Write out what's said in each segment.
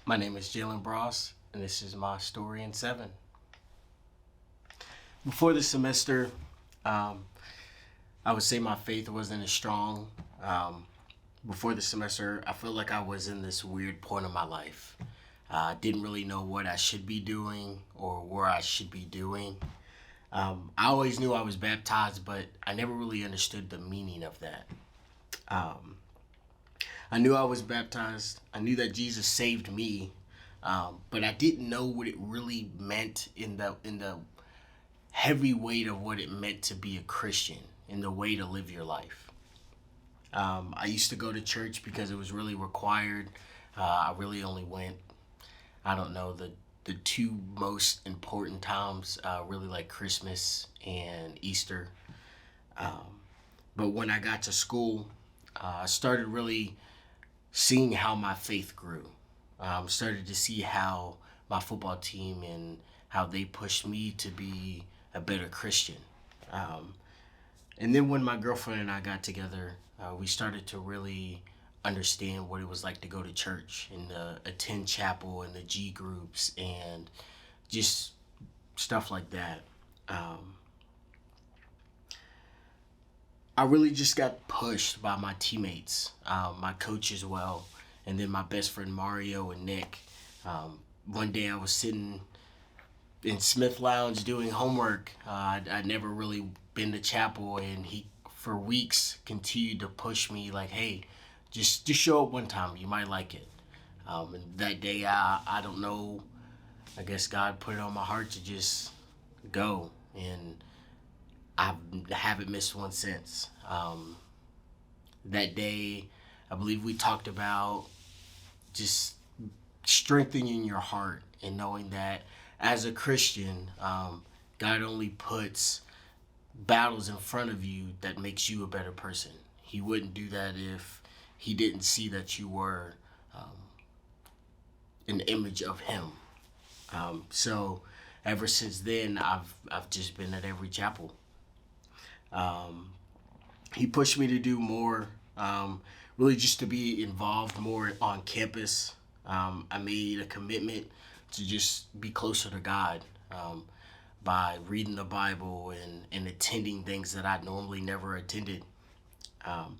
My name is Jaylin Bross, and this is my story in seven. Before the semester, um, I would say my faith wasn't as strong. Um, Before the semester, I felt like I was in this weird point of my life. I didn't really know what I should be doing or where I should be doing. I always knew I was baptized, but I never really understood the meaning of that. Um, I knew I was baptized. I knew that Jesus saved me, but I didn't know what it really meant in the heavy weight of what it meant to be a Christian, in the way to live your life. I used to go to church because it was really required. I really only went, I don't know, the two most important times, really like Christmas and Easter. Um, but when I got to school, I started really seeing how my faith grew. Started to see how my football team and how they pushed me to be a better Christian. Um, and then when my girlfriend and I got together, we started to really understand what it was like to go to church and attend chapel and the G groups and just stuff like that. Um, I really just got pushed by my teammates, my coach as well, and then my best friend Mario and Nick. One day I was sitting in Smith Lounge doing homework. I'd never really been to chapel, and he, for weeks, continued to push me like, "Hey, just show up one time. You might like it." And that day, I don't know. I guess God put it on my heart to just go, and I haven't missed one since. That day, I believe we talked about just strengthening your heart and knowing that as a Christian, God only puts battles in front of you that makes you a better person. He wouldn't do that if he didn't see that you were um, an image of him. So ever since then, I've just been at every chapel. Um, he pushed me to do more, really just to be involved more on campus. I made a commitment to just be closer to God, by reading the Bible and attending things that I normally never attended. Um,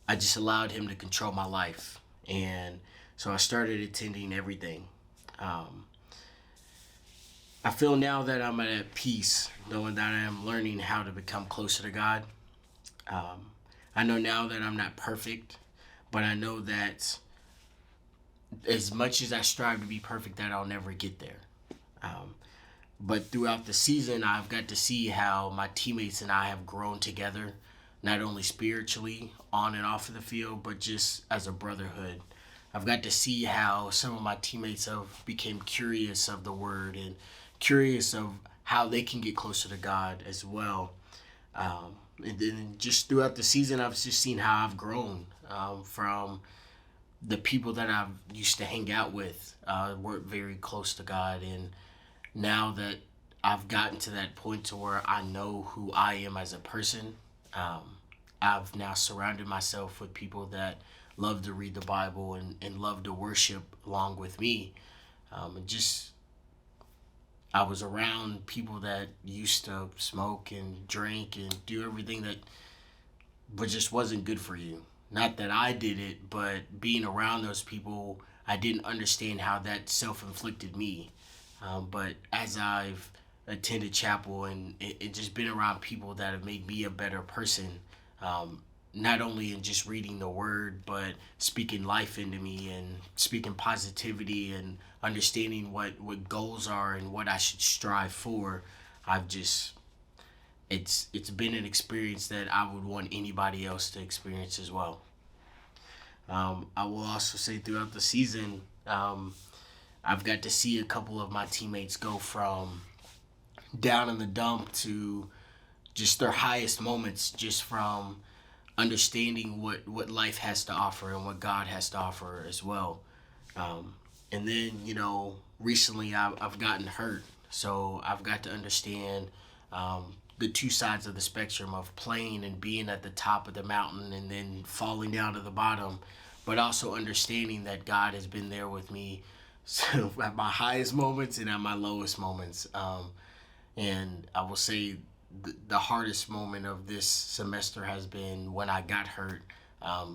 I just allowed Him to control my life. And so I started attending everything. Um, I feel now that I'm at peace, knowing that I am learning how to become closer to God. Um, I know now that I'm not perfect, but I know that as much as I strive to be perfect, that I'll never get there. Um, but throughout the season, I've got to see how my teammates and I have grown together, not only spiritually on and off of the field, but just as a brotherhood. I've got to see how some of my teammates have become curious of the word and curious of how they can get closer to God as well. And then just throughout the season, I've just seen how I've grown, from the people that I've used to hang out with, weren't very close to God, and now that I've gotten to that point to where I know who I am as a person, um, I've now surrounded myself with people that love to read the Bible and love to worship along with me. And just I was around people that used to smoke and drink and do everything that but just wasn't good for you. Not that I did it, but being around those people, I didn't understand how that self-inflicted me. But as I've attended chapel and just been around people that have made me a better person, um, not only in just reading the word, but speaking life into me and speaking positivity and understanding what goals are and what I should strive for, I've just it's been an experience that I would want anybody else to experience as well. I will also say throughout the season, I've got to see a couple of my teammates go from down in the dump to just their highest moments, just from understanding what life has to offer and what God has to offer as well. Um, and then, recently I've gotten hurt. So I've got to understand, the two sides of the spectrum of playing and being at the top of the mountain and then falling down to the bottom, but also understanding that God has been there with me So at my highest moments and at my lowest moments. And I will say the hardest moment of this semester has been when I got hurt. I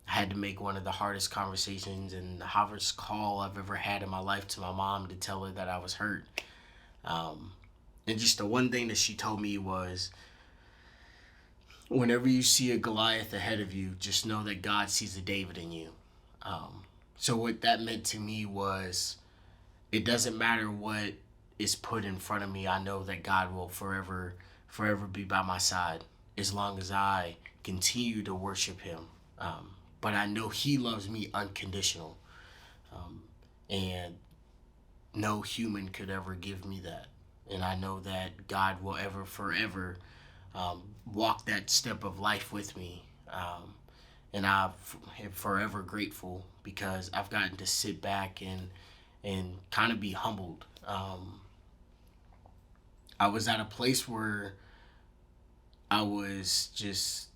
had to make one of the hardest conversations and the hardest call I've ever had in my life to my mom to tell her that I was hurt. Um, and just the one thing that she told me was, whenever you see a Goliath ahead of you, just know that God sees a David in you. So what that meant to me was, it doesn't matter what is put in front of me. I know that God will forever be by my side as long as I continue to worship Him. But I know He loves me unconditional, and no human could ever give me that. And I know that God will ever forever walk that step of life with me. And I am forever grateful because I've gotten to sit back and kind of be humbled. I was at a place where I was just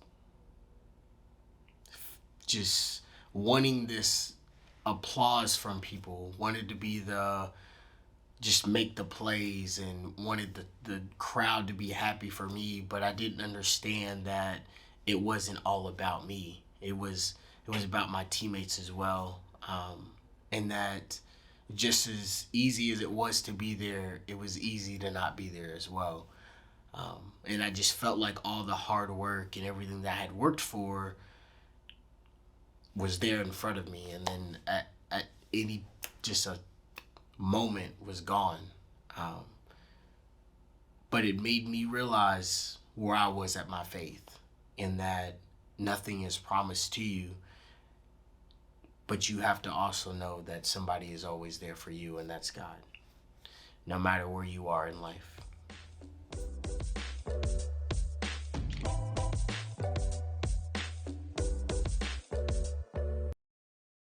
wanting this applause from people, wanted to be the just make the plays and wanted the crowd to be happy for me, but I didn't understand that it wasn't all about me. It was about my teammates as well. And that just as easy as it was to be there, it was easy to not be there as well. And I just felt like all the hard work and everything that I had worked for was there in front of me, and then at any just a moment was gone. Um, but it made me realize where I was at my faith, in that nothing is promised to you, but you have to also know that somebody is always there for you, and that's God, no matter where you are in life.